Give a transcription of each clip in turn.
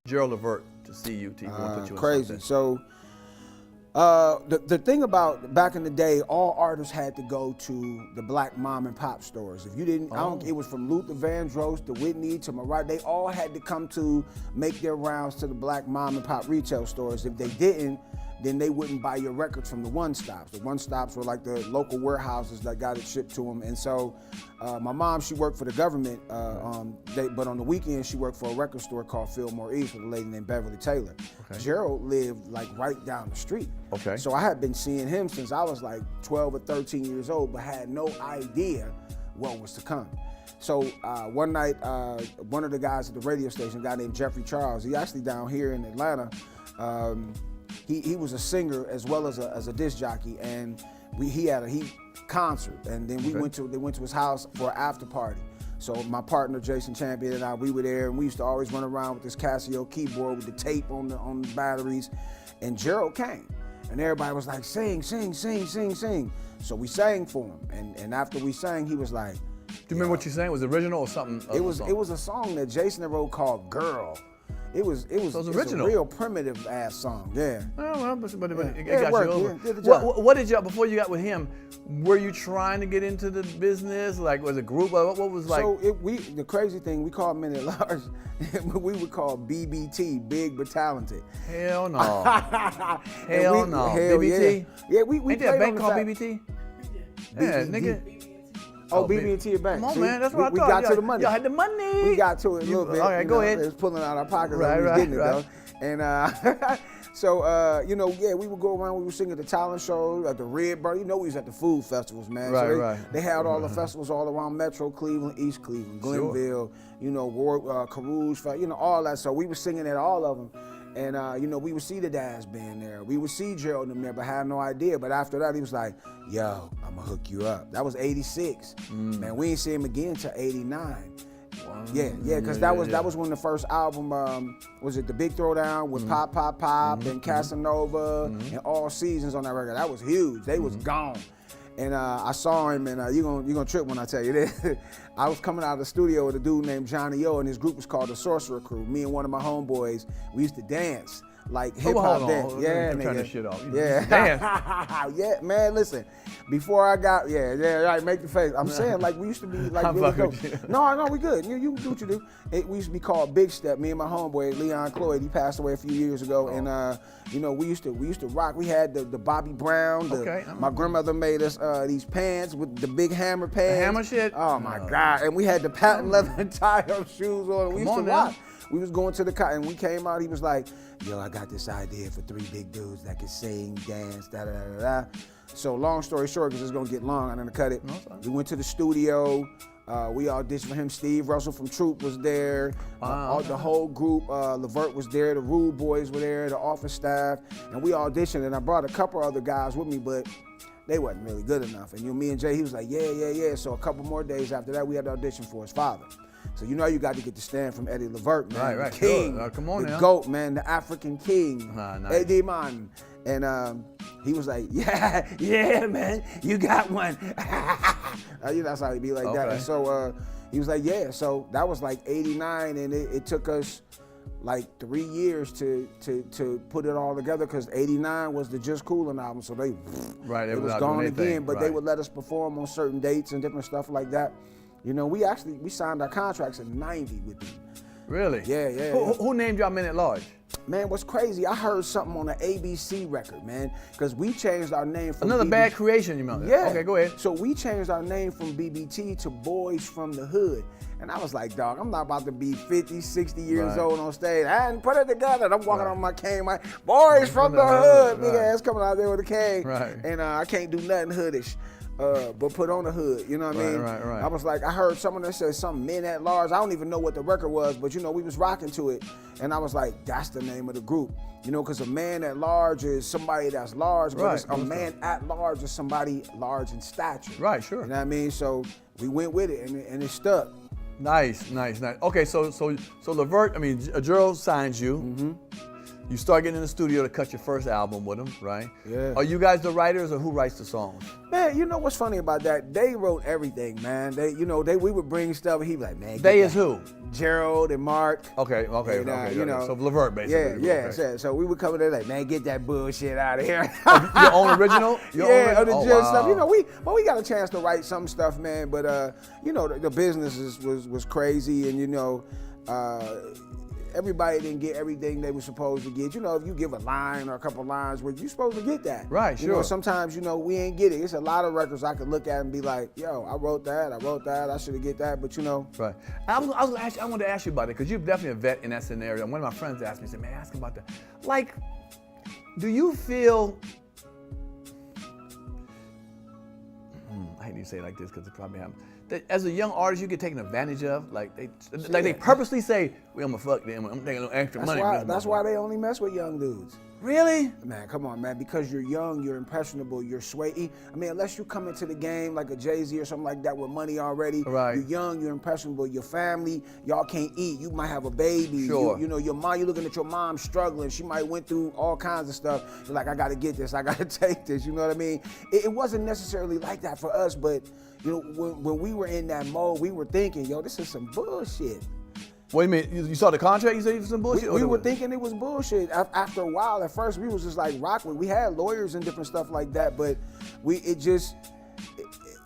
Gerald LeVert to see you, to even want to put you in Crazy. something? So the thing about back in the day, all artists had to go to the black mom and pop stores. If you didn't, it was from Luther Vandross to Whitney to Mariah. They all had to come to make their rounds to the black mom and pop retail stores. If they didn't, then they wouldn't buy your records from the one-stops. The one-stops were like the local warehouses that got it shipped to them. And so my mom, she worked for the government, but on the weekends she worked for a record store called Fillmore East with a lady named Beverly Taylor. Okay. Gerald lived like right down the street. Okay. So I had been seeing him since I was like 12 or 13 years old, but had no idea what was to come. So one night, one of the guys at the radio station, a guy named Jeffrey Charles, he actually down here in Atlanta, he was a singer as well as a disc jockey, and he had a concert, and then they went to his house for an after party. So my partner Jason Champion and I, we were there, and we used to always run around with this Casio keyboard with the tape on the batteries, and Gerald came, and everybody was like, sing, sing, sing, sing, sing. So we sang for him, and after we sang, he was like, Do you remember what you sang? Was it original or something? It was a song that Jason wrote called "Girl." It was original. a real primitive ass song, yeah. Oh, well, but it Yeah, got worked, you over. yeah, did the job. What did y'all, before you got with him, were you trying to get into the business? Like, was it group? What was like? So the crazy thing, we called men at large, we would call BBT, big but talented. Hell no. Hell no. Hell BBT? Yeah, we Ain't there a played bank on the called fact- BBT? Yeah, nigga. Oh, BB&T a bank. Come on, See? man, that's what we I thought. got to the money. Y'all had the money. We got to it a little bit. All right, go ahead. It was pulling out our pockets. Right, and we was getting right. it, though. And so, we would go around, we would sing at the talent show, at the Red Bird. You know we was at the food festivals, man. Right, so right. They had all the festivals all around Metro Cleveland, East Cleveland, Glenville, Carouge, all that. So we were singing at all of them. And, we would see the Daz band there. We would see Gerald in there, but had no idea. But after that, he was like, yo, I'm gonna hook you up. That was 86. Man, we didn't see him again until 89. Wow. Yeah, because that was when the first album, was it The Big Throwdown with Pop, Pop, Pop, and Casanova, and All Seasons on that record. That was huge. They was gone. And I saw him, and you're gonna trip when I tell you this. I was coming out of the studio with a dude named Johnny O, and his group was called the Sorcerer Crew. Me and one of my homeboys, we used to dance like hip hop dance. Yeah, I'm nigga. turning this shit off. Yeah, Dance. yeah, man. Listen, before I got, right. Make the face. I'm saying like we used to be like I'm really fucking dope. with you. No, we good. You do what you do. We used to be called Big Step. Me and my homeboy Leon Cloyd. He passed away a few years ago, and we used to rock. We had the Bobby Brown. My grandmother made us these pants with the big hammer pants. The hammer shit. Oh my God! And we had the patent leather tie-up shoes on. We used to rock. We was going to the car, and we came out. He was like, yo, I got this idea for 3 big dudes that can sing, dance, da-da-da-da-da. So long story short, because it's going to get long, I'm going to cut it. We went to the studio. We auditioned for him. Steve Russell from Troop was there. The whole group, LeVert was there. The Rude Boys were there, the office staff. And we auditioned, and I brought a couple other guys with me, but they wasn't really good enough. And me and Jay, he was like, yeah. So a couple more days after that, we had to audition for his father. So you got to get the stand from Eddie LeVert, man. Right. The king, sure. Come on the now. GOAT, man, the African king, nice. Eddie man. And he was like, yeah, man, you got one. That's how he be like that. And so he was like, yeah. So that was like 89, and it took us like 3 years to put it all together, because 89 was the Just Coolin' album, so it was gone again. But they would let us perform on certain dates and different stuff like that. We signed our contracts in 90 with them. Really? Yeah. Who named y'all Men at Large? Man, what's crazy, I heard something on the ABC record, man, because we changed our name from Another Bad Creation, you remember? Yeah. Okay, go ahead. So we changed our name from BBT to Boys from the Hood. And I was like, dog, I'm not about to be 50, 60 years old on stage. I hadn't put it together. And I'm walking on my cane, my Boys from the Hood. Big ass coming out there with a cane. Right. And I can't do nothing hoodish. But put on a hood, you know what I mean? Right. I was like, I heard someone that said some Men at Large. I don't even know what the record was, but we was rocking to it. And I was like, that's the name of the group. Because a man at large is somebody that's large, but a man at large is somebody large in stature. Right, sure. You know what I mean? So we went with it, and it stuck. Nice. Okay, so LeVert, Gerald signs you. Mm-hmm. You start getting in the studio to cut your first album with him, right? Yeah. Are you guys the writers, or who writes the songs? Man, Man, you know what's funny about that? They wrote everything, man. We would bring stuff, and he'd be like, man. They is who? Gerald and Mark. Okay. So LeVert, basically. Yeah. So we would come in there like, man, get that bullshit out of here. Your own original? Stuff. You know, we got a chance to write some stuff, man. But the business was crazy, and everybody didn't get everything they were supposed to get. You know, if you give a line or a couple lines, where you're supposed to get that. Right, sure. You know, sometimes, we ain't get it. It's a lot of records I could look at and be like, yo, I wrote that, I should have get that, but Right. I wanted to ask you about it, because you're definitely a vet in that scenario. One of my friends asked me, said, man, ask him about that. Like, do you feel, I hate to say it like this because it probably happens, that as a young artist you get taken advantage of? Like they purposely say, well, I'm gonna fuck them, I'm taking a little extra money. That's why they only mess with young dudes. Really? Man, come on, man. Because you're young, you're impressionable, you're sway. I mean, unless you come into the game like a Jay-Z or something like that with money already. Right. You're young, you're impressionable. Your family, y'all can't eat. You might have a baby. Sure. Your mom, you're looking at your mom struggling. She might went through all kinds of stuff. You're like, I got to get this. I got to take this. You know what I mean? It wasn't necessarily like that for us, but when we were in that mode, we were thinking, yo, this is some bullshit. What do you mean? You saw the contract? You said it was some bullshit? We were thinking it was bullshit. After a while, at first, we was just like rocking. We had lawyers and different stuff like that, but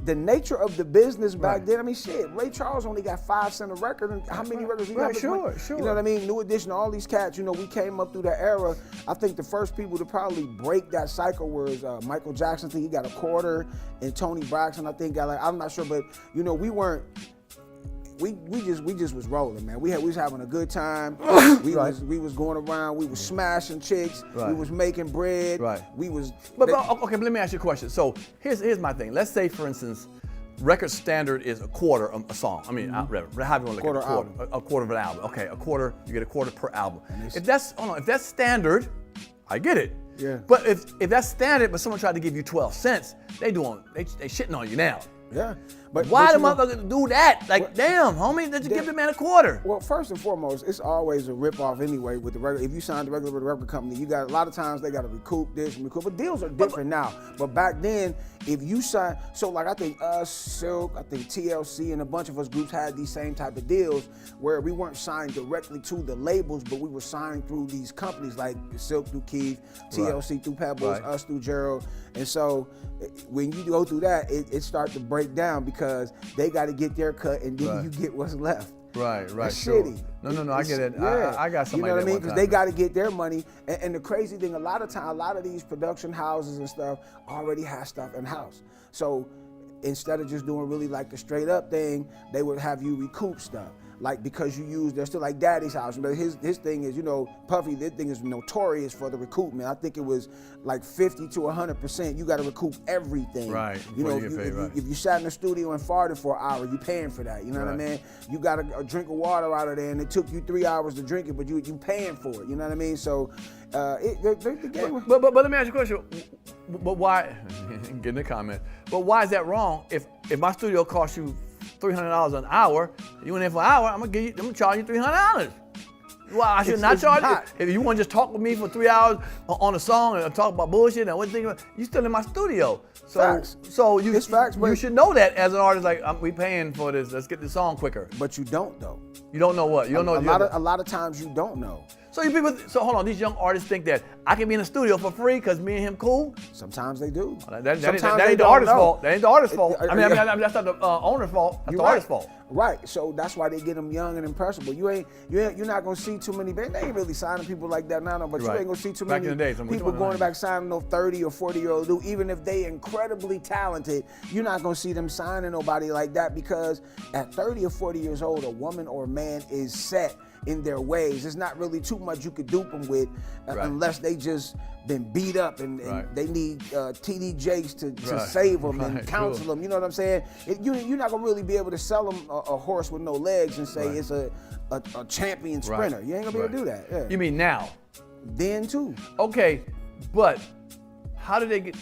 the nature of the business back then, I mean, shit, Ray Charles only got 5 cents a record, and how many records he got? Sure. You know what I mean? New Edition, all these cats, we came up through that era. I think the first people to probably break that cycle was Michael Jackson. I think he got a quarter, and Tony Braxton, I think, got I'm not sure, but, we weren't, we just was rolling, man. We was having a good time. We was going around. We was smashing chicks. Right. We was making bread. Right. We was. But let me ask you a question. So here's my thing. Let's say, for instance, record standard is a quarter a song. I mean, however you want to look at it, a quarter of an album. Okay, a quarter. You get a quarter per album. If that's standard, I get it. Yeah. But if that's standard, but someone tried to give you 12 cents, they shitting on you now. Yeah. Why the motherfuckers do that? Like, damn, homie, did you give the man a quarter? Well, first and foremost, it's always a rip-off anyway with the regular. If you sign the regular with the record company, you got a lot of times they got to recoup this and recoup. But deals are different now. But back then, if you sign, so like I think us, Silk, I think TLC, and a bunch of us groups had these same type of deals where we weren't signed directly to the labels, but we were signed through these companies like Silk through Keith, TLC through Pebbles, us through Gerald. And so when you go through that, it starts to break down because they got to get their cut and then you get what's left. Right. That's sure. shitty. No, I get it. Yeah. I got somebody. You know what I mean? Because they got to get their money. And the crazy thing, a lot of these production houses and stuff already have stuff in house. So instead of just doing really like the straight up thing, they would have you recoup stuff. Like, because they're still like Daddy's house. But his thing is, Puffy, this thing is notorious for the recoupment. I think it was like 50 to 100%. You got to recoup everything. Right. If you sat in the studio and farted for an hour, you paying for that. You know what I mean? You got a drink of water out of there, and it took you 3 hours to drink it, but you paying for it. You know what I mean? So, the game. But let me ask you a question. But why? Getting a comment. But why is that wrong? If my studio costs you $300 an hour, you in there for an hour, I'm gonna charge you $300. Well, I should not charge you. If you want to just talk with me for 3 hours on a song and talk about bullshit and what thing, you still in my studio. So, facts. So you should know that as an artist. Like, we paying for this. Let's get the song quicker. But you don't though. You don't know what? You don't know. A lot of times you don't know. So hold on, these young artists think that I can be in the studio for free because me and him cool? Sometimes they do. That ain't the artist's fault. That ain't the artist's fault. I mean, that's not the owner's fault. That's the artist's fault. Right. So that's why they get them young and impressionable. You're not gonna see too many. They ain't really signing people like that now, but you ain't gonna see too many people going back signing no 30 or 40-year-old dude. Even if they incredibly talented, you're not gonna see them signing nobody like that because at 30 or 40 years old, a woman or a man is set in their ways. There's not really too much you could dupe them with unless they just been beat up and they need TD Jakes to save them and counsel them. You know what I'm saying? You're not gonna really be able to sell them a horse with no legs and say it's a champion sprinter. You ain't gonna be able to do that. Yeah. You mean now? Then too. Okay, but how did they get?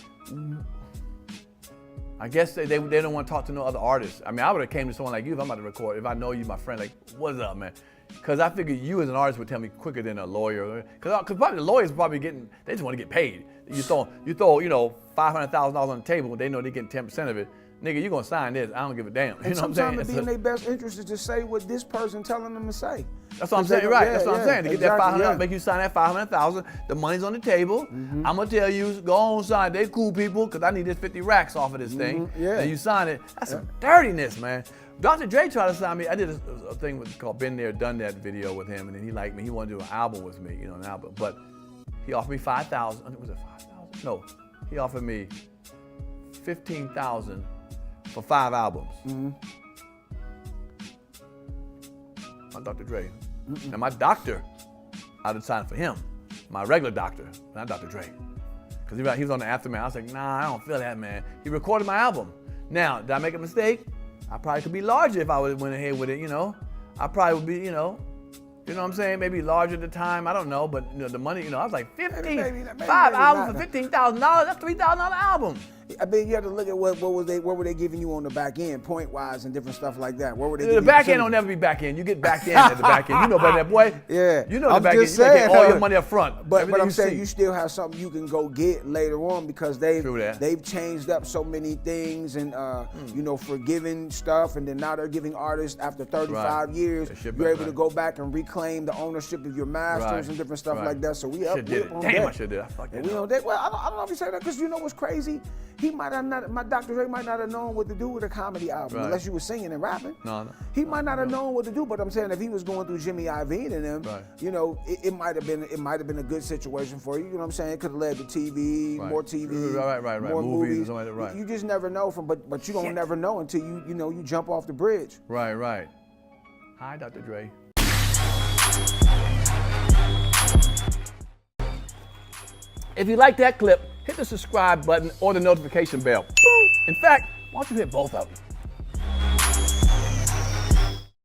I guess they don't want to talk to no other artists. I mean, I would have came to someone like you if I'm about to record. If I know you, my friend, like, what's up, man? Because I figured you as an artist would tell me quicker than a lawyer. Because probably the lawyers probably they just want to get paid. You throw $500,000 on the table, they know they're getting 10% of it. Nigga, you gonna sign this? I don't give a damn. You know what I'm saying? Sometimes it be in their best interest is to say what this person telling them to say. That's what I'm saying, right? That's what I'm saying. To get that $500,000, make you sign that $500,000. The money's on the table. I'm gonna tell you, go on, sign. They cool people, cause I need this 50 racks off of this thing. And you sign it. That's some dirtiness, man. Dr. Dre tried to sign me. I did a thing called "Been There, Done That" video with him, and then he liked me. He wanted to do an album with me, an album. But he offered me $5,000. Was it $5,000? No, he offered me $15,000 for 5 albums. My Dr. Dre. Now my doctor, I'd have signed for him. My regular doctor, not Dr. Dre. Because he was on the Aftermath. I was like, nah, I don't feel that, man. He recorded my album. Now, did I make a mistake? I probably could be larger if I would have went ahead with it, I probably would be, you know what I'm saying? Maybe larger at the time, I don't know. But the money, I was like 5 albums for $15,000, that's $3,000 album. I mean, you have to look at what were they giving you on the back end, point wise and different stuff like that. What were they? The back end don't never be back end. You get back end at the back end. You know better than that, boy. Yeah. You know the back end. You get all your money up front. But I'm saying you still have something you can go get later on because they've changed up so many things and forgiving stuff, and then now they're giving artists after 35 years, you're able to go back and reclaim the ownership of your masters and different stuff like that. So we up on that. Damn, I should do that. I fucked that up. Well, I don't know if you say that because you know what's crazy. He might have not. My Dr. Dre might not have known what to do with a comedy album unless you were singing and rapping. No. He might not have known what to do, but I'm saying if he was going through Jimmy Iovine and them, it might have been a good situation for you. You know what I'm saying? It could have led to TV, more TV, more movies. You just never know but you don't never know until you jump off the bridge. Right. Hi, Dr. Dre. If you like that clip, hit the subscribe button or the notification bell. In fact, why don't you hit both of them?